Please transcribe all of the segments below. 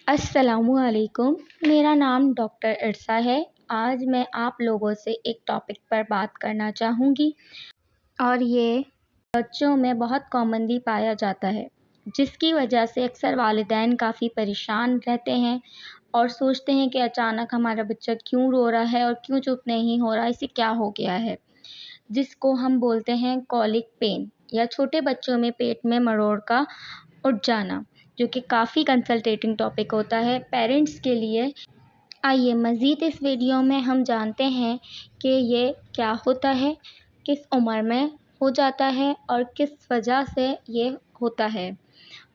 السلام علیکم، میرا نام ڈاکٹر ارسا ہے۔ آج میں آپ لوگوں سے ایک ٹاپک پر بات کرنا چاہوں گی اور یہ بچوں میں بہت کامنلی پایا جاتا ہے، جس کی وجہ سے اکثر والدین کافی پریشان رہتے ہیں اور سوچتے ہیں کہ اچانک ہمارا بچہ کیوں رو رہا ہے اور کیوں چپ نہیں ہو رہا، اسے کیا ہو گیا ہے، جس کو ہم بولتے ہیں کولک پین یا چھوٹے بچوں میں پیٹ میں مروڑ کا اٹھ جانا، جو کہ کافی کنسلٹیٹنگ ٹاپک ہوتا ہے پیرنٹس کے لیے۔ آئیے مزید اس ویڈیو میں ہم جانتے ہیں کہ یہ کیا ہوتا ہے، کس عمر میں ہو جاتا ہے اور کس وجہ سے یہ ہوتا ہے۔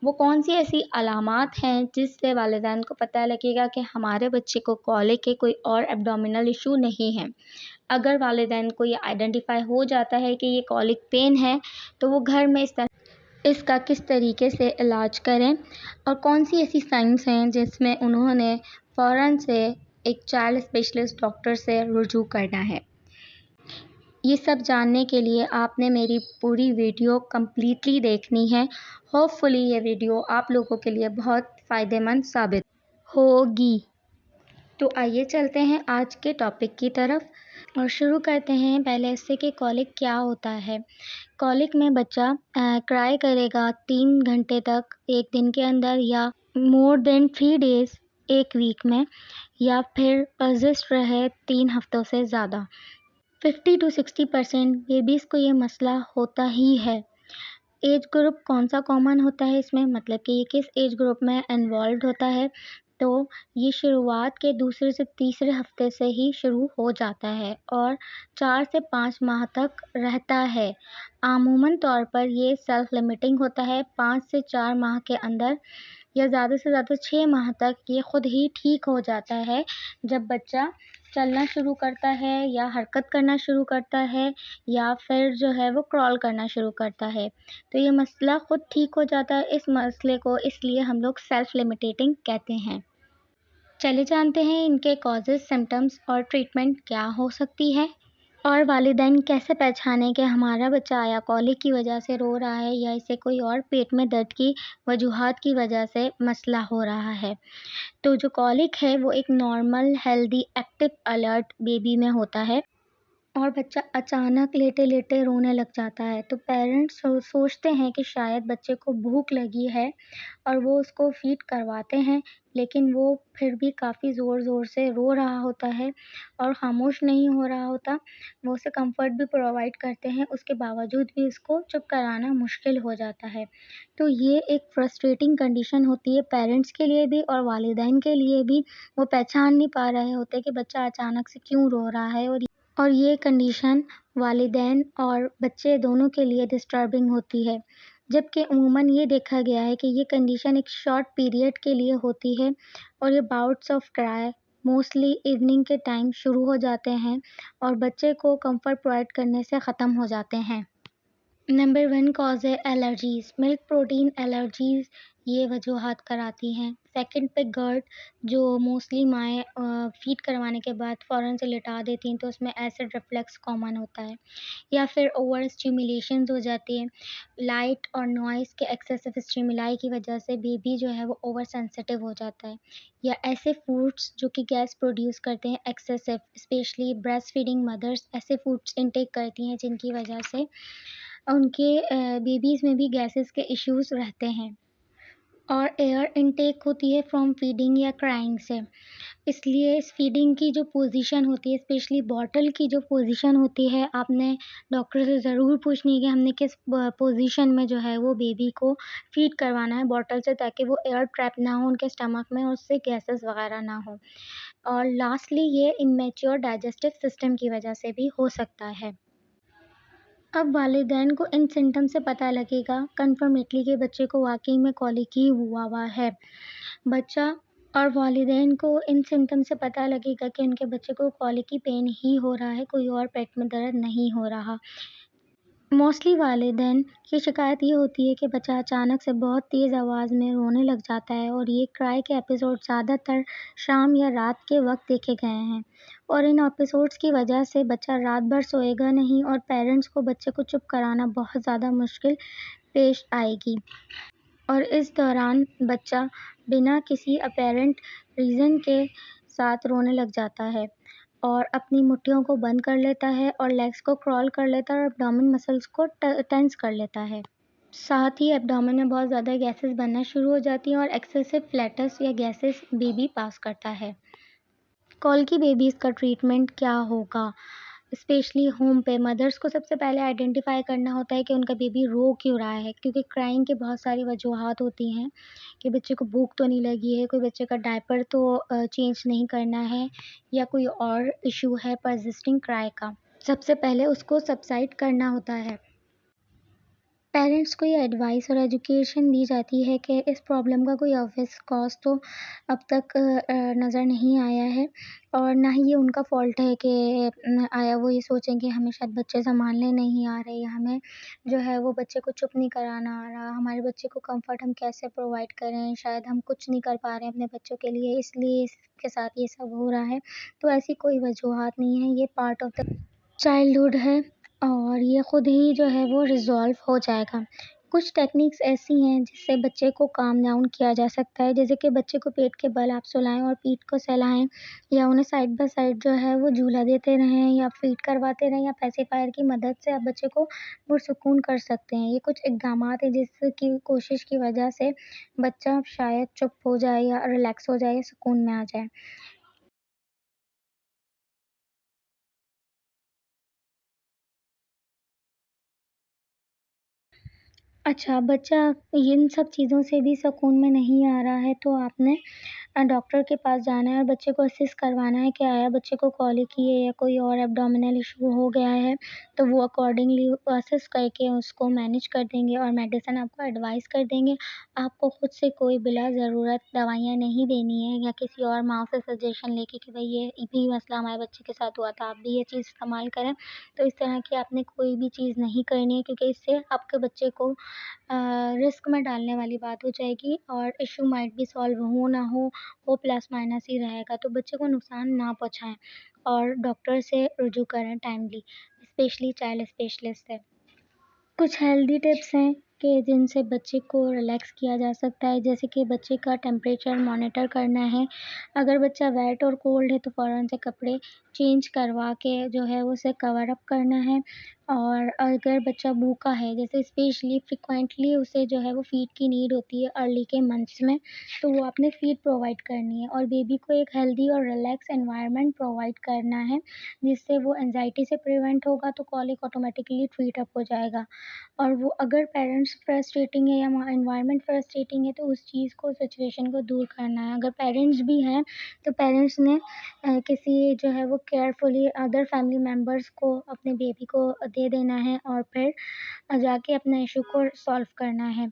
وہ کون سی ایسی علامات ہیں جس سے والدین کو پتہ لگے گا کہ ہمارے بچے کو کولک کے کوئی اور ایبڈومینل ایشو نہیں ہے۔ اگر والدین کو یہ آئیڈینٹیفائی ہو جاتا ہے کہ یہ کولک پین ہے تو وہ گھر میں اس کا کس طریقے سے علاج کریں اور کون سی ایسی سائنس ہیں جس میں انہوں نے فوراً سے ایک چائلڈ اسپیشلسٹ ڈاکٹر سے رجوع کرنا ہے۔ یہ سب جاننے کے لیے آپ نے میری پوری ویڈیو کمپلیٹلی دیکھنی ہے۔ ہوپ فلی یہ ویڈیو آپ لوگوں کے لیے بہت فائدہ مند ثابت ہوگی۔ تو آئیے چلتے ہیں آج کے ٹاپک کی طرف اور شروع کرتے ہیں پہلے اس سے کہ کولک کیا ہوتا ہے۔ کولک میں بچہ کرائی کرے گا 3 گھنٹے تک ایک دن کے اندر، یا مور دین 3 days ایک ویک میں، یا پھر پرسسٹ رہے 3 ہفتوں سے زیادہ۔ 50 to 60% بیبیز کو یہ مسئلہ ہوتا ہی ہے۔ ایج گروپ کون سا کامن ہوتا ہے اس میں، مطلب کہ یہ کس ایج گروپ میں انوالوڈ ہوتا ہے، تو یہ شروعات کے دوسرے سے تیسرے ہفتے سے ہی شروع ہو جاتا ہے اور 4 سے 5 ماہ تک رہتا ہے۔ عموماً طور پر یہ سیلف لمیٹنگ ہوتا ہے، 5 سے 4 ماہ کے اندر یا زیادہ سے زیادہ 6 ماہ تک یہ خود ہی ٹھیک ہو جاتا ہے جب بچہ چلنا شروع کرتا ہے یا حرکت کرنا شروع کرتا ہے یا پھر جو ہے وہ کرال کرنا شروع کرتا ہے، تو یہ مسئلہ خود ٹھیک ہو جاتا ہے۔ اس مسئلے کو اس لیے ہم لوگ سیلف لمیٹیٹنگ کہتے ہیں۔ چلے جانتے ہیں ان کے کازز، سمٹمز اور ٹریٹمنٹ کیا ہو سکتی ہے، اور والدین کیسے پہچانیں کہ ہمارا بچہ آیا کولک کی وجہ سے رو رہا ہے یا اسے کوئی اور پیٹ میں درد کی وجوہات کی وجہ سے مسئلہ ہو رہا ہے۔ تو جو کولک ہے وہ ایک normal, healthy, active, alert baby میں ہوتا ہے اور بچہ اچانک لیٹے لیٹے رونے لگ جاتا ہے، تو پیرنٹس سوچتے ہیں کہ شاید بچے کو بھوک لگی ہے اور وہ اس کو فیڈ کرواتے ہیں، لیکن وہ پھر بھی کافی زور زور سے رو رہا ہوتا ہے اور خاموش نہیں ہو رہا ہوتا۔ وہ اسے کمفرٹ بھی پرووائڈ کرتے ہیں، اس کے باوجود بھی اس کو چپ کرانا مشکل ہو جاتا ہے۔ تو یہ ایک فرسٹریٹنگ کنڈیشن ہوتی ہے پیرنٹس کے لیے بھی اور والدین کے لیے بھی۔ وہ پہچان نہیں پا رہے ہوتے کہ بچہ اچانک سے کیوں رو رہا ہے، اور یہ کنڈیشن والدین اور بچے دونوں کے لیے ڈسٹربنگ ہوتی ہے، جبکہ عموماً یہ دیکھا گیا ہے کہ یہ کنڈیشن ایک شارٹ پیریڈ کے لیے ہوتی ہے اور یہ باؤٹس آف کرائی موسٹلی ایوننگ کے ٹائم شروع ہو جاتے ہیں اور بچے کو کمفرٹ پرووائڈ کرنے سے ختم ہو جاتے ہیں۔ نمبر 1 کاز ہے الرجیز، ملک پروٹین الرجیز، یہ وجوہات کراتی ہیں۔ سیکنڈ پہ گرڈ، جو موسٹلی مائیں فیڈ کروانے کے بعد فوراً سے لٹا دیتی ہیں تو اس میں ایسڈ ریفلیکس کامن ہوتا ہے، یا پھر اوور اسٹیمولیشنز ہو جاتی ہے، لائٹ اور نوائز کے ایکسیسو اسٹیمولائی کی وجہ سے بیبی جو ہے وہ اوور سینسٹیو ہو جاتا ہے، یا ایسے فوڈس جو کہ گیس پروڈیوس کرتے ہیں ایکسیسو، اسپیشلی بریسٹ فیڈنگ مدرس ایسے فوڈس انٹیک کرتی ہیں جن کی وجہ سے ان کے بیبیز میں بھی گیسز کے ایشوز رہتے ہیں، اور ایئر انٹیک ہوتی ہے فرام فیڈنگ یا کرائنگ سے۔ اس لیے اس فیڈنگ کی جو پوزیشن ہوتی ہے، اسپیشلی باٹل کی جو پوزیشن ہوتی ہے، آپ نے ڈاکٹر سے ضرور پوچھنی ہے کہ ہم نے کس پوزیشن میں جو ہے وہ بیبی کو فیڈ کروانا ہے باٹل سے، تاکہ وہ ایئر ٹریپ نہ ہو ان کے اسٹمک میں اور اس سے گیسز وغیرہ نہ ہو۔ اور لاسٹلی یہ امیچور ڈائجسٹو سسٹم کی وجہ سے بھی ہو سکتا ہے۔ اب والدین کو ان سمٹم سے پتہ لگے گا کنفرمیٹلی کہ بچے کو واقعی میں کولک ہی ہوا ہے۔ بچہ اور والدین کو ان سمٹم سے پتہ لگے گا کہ ان کے بچے کو کولک کی پین ہی ہو رہا ہے، کوئی اور پیٹ میں درد نہیں ہو رہا۔ موسٹلی والدین کی شکایت یہ ہوتی ہے کہ بچہ اچانک سے بہت تیز آواز میں رونے لگ جاتا ہے، اور یہ کرائی کے ایپیسوڈ زیادہ تر شام یا رات کے وقت دیکھے گئے ہیں، اور ان ایپیسوڈز کی وجہ سے بچہ رات بھر سوئے گا نہیں اور پیرنٹس کو بچے کو چپ کرانا بہت زیادہ مشکل پیش آئے گی۔ اور اس دوران بچہ بنا کسی اپیرنٹ ریزن کے ساتھ رونے لگ جاتا ہے اور اپنی مٹھیوں کو بند کر لیتا ہے اور لیگس کو کرال کر لیتا ہے اور ایبڈومن مسلس کو ٹینس کر لیتا ہے۔ ساتھ ہی ایبڈومن میں بہت زیادہ گیسز بننا شروع ہو جاتی ہیں اور ایکسیسو فلیٹس یا گیسز بیبی پاس کرتا ہے۔ کولکی بیبیز کا ٹریٹمنٹ کیا ہوگا؟ اسپیشلی ہوم پہ مدرس کو سب سے پہلے آئیڈینٹیفائی کرنا ہوتا ہے کہ ان کا بیبی رو کیوں رہا ہے، کیونکہ کرائنگ کی بہت ساری وجوہات ہوتی ہیں کہ بچے کو بھوک تو نہیں لگی ہے، کوئی بچے کا ڈائپر تو چینج نہیں کرنا ہے، یا کوئی اور ایشو ہے پرزسٹنگ کرائی کا۔ سب سے پہلے اس کو سبسائڈ کرنا ہوتا ہے۔ پیرنٹس کو یہ ایڈوائس اور ایجوکیشن دی جاتی ہے کہ اس پرابلم کا کوئی آبویس کاز تو اب تک نظر نہیں آیا ہے، اور نہ ہی یہ ان کا فالٹ ہے کہ آیا وہ یہ سوچیں کہ ہمیں شاید بچے سنبھالنے نہیں آ رہے، یا ہمیں جو ہے وہ بچے کو چپ نہیں کرانا آ رہا، ہمارے بچے کو کمفرٹ ہم کیسے پرووائڈ کریں، شاید ہم کچھ نہیں کر پا رہے ہیں اپنے بچوں کے لیے، اس لیے اس کے ساتھ یہ سب ہو رہا ہے۔ تو ایسی کوئی وجوہات نہیں ہے، یہ پارٹ آف دا چائلڈہڈ ہے اور یہ خود ہی جو ہے وہ ریزالو ہو جائے گا۔ کچھ ٹیکنیکس ایسی ہیں جس سے بچے کو کام ڈاؤن کیا جا سکتا ہے، جیسے کہ بچے کو پیٹ کے بل آپ سلائیں اور پیٹھ کو سہلائیں، یا انہیں سائڈ بائی سائڈ جو ہے وہ جھولا دیتے رہیں یا فیڈ کرواتے رہیں، یا پیسیفائر کی مدد سے آپ بچے کو پرسکون کر سکتے ہیں۔ یہ کچھ اقدامات ہیں جس کی کوشش کی وجہ سے بچہ شاید چپ ہو جائے یا ریلیکس ہو جائے یا سکون میں آ جائے۔ اچھا، بچہ ان سب چیزوں سے بھی سکون میں نہیں آ رہا ہے تو آپ نے ڈاکٹر کے پاس جانا ہے اور بچے کو اسس کروانا ہے کہ آیا بچے کو کولکی ہے یا کوئی اور ایبڈومینل ایشو ہو گیا ہے، تو وہ اکارڈنگلی اسس کر کے اس کو مینیج کر دیں گے اور میڈیسن آپ کو ایڈوائز کر دیں گے۔ آپ کو خود سے کوئی بلا ضرورت دوائیاں نہیں دینی ہے یا کسی اور ماں سے سجیشن لے کے کہ بھائی یہ بھی مسئلہ ہمارے بچے کے ساتھ ہوا تھا، آپ بھی یہ چیز استعمال کریں۔ تو اس طرح کی آپ نے کوئی بھی چیز نہیں کرنی ہے، کیونکہ اس سے آپ کے بچے کو رسک میں ڈالنے والی بات ہو جائے گی اور ایشو مائٹ بھی سالو ہو نہ ہو، وہ پلس مائنس ہی رہے گا۔ تو بچے کو نقصان نہ پہنچائیں اور ڈاکٹر سے رجوع کریں ٹائملی، اسپیشلی چائلڈ اسپیشلسٹ سے۔ کچھ ہیلدی ٹپس ہیں کہ جن سے بچے کو ریلیکس کیا جا سکتا ہے، جیسے کہ بچے کا ٹیمپریچر مانیٹر کرنا ہے۔ اگر بچہ ویٹ اور کولڈ ہے تو فوراً سے کپڑے چینج کروا کے جو ہے اسے کور اپ کرنا ہے، اور اگر بچہ بھوکا ہے، جیسے اسپیشلی فریکوینٹلی اسے جو ہے وہ فیڈ کی نیڈ ہوتی ہے ارلی کے منتھس میں، تو وہ آپ نے فیڈ پرووائڈ کرنی ہے اور بیبی کو ایک ہیلدی اور ریلیکس انوائرمنٹ پرووائڈ کرنا ہے، جس سے وہ انزائٹی سے پریونٹ ہوگا تو کولک آٹومیٹکلی ٹریٹ اپ ہو جائے گا۔ اور وہ اگر پیرنٹس فرسٹریٹنگ ہے یا انوائرمنٹ فرسٹریٹنگ ہے تو اس چیز کو سچویشن کو دور کرنا ہے۔ اگر پیرنٹس بھی ہیں تو پیرنٹس نے کسی جو ہے وہ کیئرفلی ادر فیملی ممبرس کو اپنے بیبی کو دے دینا ہے اور پھر جا کے اپنا ایشو کو سالو کرنا ہے۔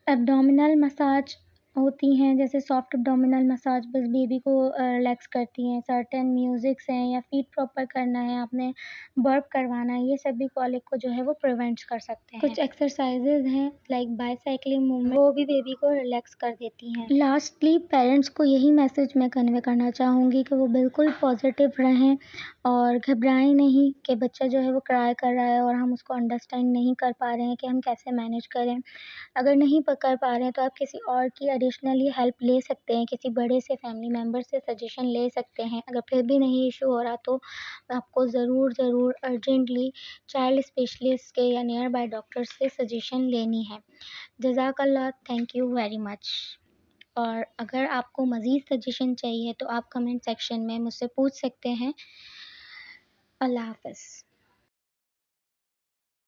ایبڈومینل مساج ہوتی ہیں، جیسے سافٹ ایبڈومینل مساج بس بیبی کو ریلیکس کرتی ہیں، سرٹن میوزکس ہیں یا فیڈ پراپر کرنا ہے، آپ نے برپ کروانا ہے، یہ سب بھی کولک کو جو ہے وہ پریونٹ کر سکتے ہیں۔ کچھ ایکسرسائزز ہیں لائک بائی سائیکلنگ موومنٹ، وہ بھی بیبی کو ریلیکس کر دیتی ہیں۔ لاسٹلی پیرنٹس کو یہی میسج میں کنوے کرنا چاہوں گی کہ وہ بالکل پازیٹیو رہیں اور گھبرائیں نہیں کہ بچہ جو ہے وہ کرائی کر رہا ہے اور ہم اس کو انڈرسٹینڈ نہیں کر پا رہے ہیں کہ ہم کیسے مینیج کریں۔ اگر نہیں کر پا رہے ہیں تو آپ کسی اور کی ایڈیشنلی ہیلپ لے سکتے ہیں، کسی بڑے سے فیملی ممبر سے سجیشن لے سکتے ہیں۔ اگر پھر بھی نہیں ایشو ہو رہا تو آپ کو ضرور ارجنٹلی چائلڈ اسپیشلسٹ کے یا نیئر بائی ڈاکٹر سے سجیشن لینی ہے۔ جزاک اللہ، تھینک یو ویری مچ۔ اور اگر آپ کو مزید سجیشن چاہیے تو آپ کمنٹ سیکشن میں مجھ سے پوچھ سکتے ہیں۔ اللہ حافظ۔